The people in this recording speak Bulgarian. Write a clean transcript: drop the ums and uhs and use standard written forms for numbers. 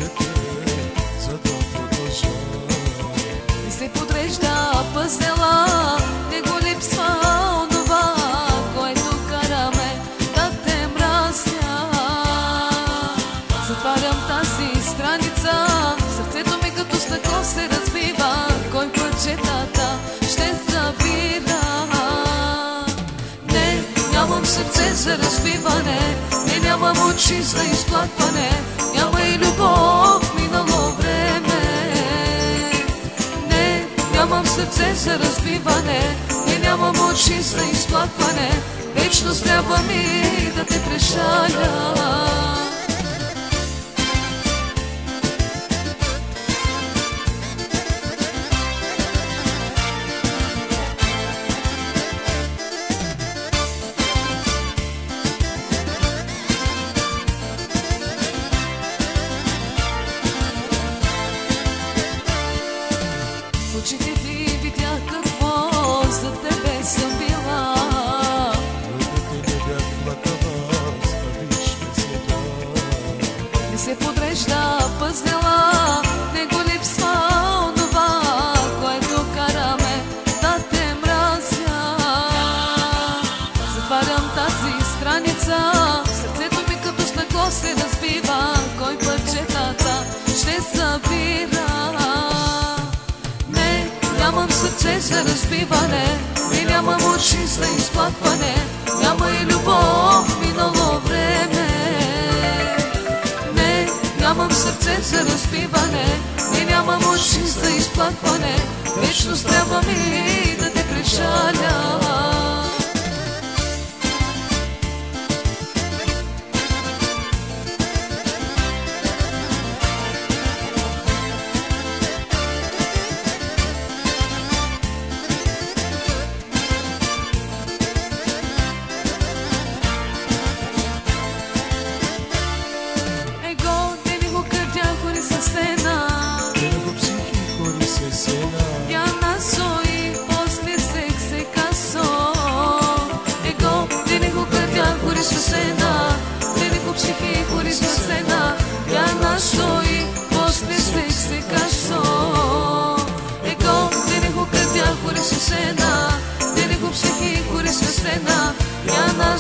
ръцете, за да продължа. Не се подрежда пъзела, не го липсва онова, което караме да те мразя. Затварям тази страница, сърцето ми като стъкло се разбива. Кой път четата ще забира? Не, нямам сърце за разбиване, не, нямам очи за изплакване, няма и любов минало време. Не, нямам сърце за разбиване, не, нямам очи за изплакване, вечност трябва ми да те прešаля. В очите ти видях какво за тебе съм била. Любите не бях плакала, спавиш ме света. Не се подрежда пъзнела, не го липсва онова, което караме да те мразя. Затварям тази страница, сърцето ми като стъкло се разбива. Кой път четата ще забира? Не, нямам сърце за разбиване, не, нямам очи за изплакване, няма и любов минало време. Не, нямам сърце за разбиване, не, нямам очи за изплакване, вечност трябва ми да те прešаля. Я на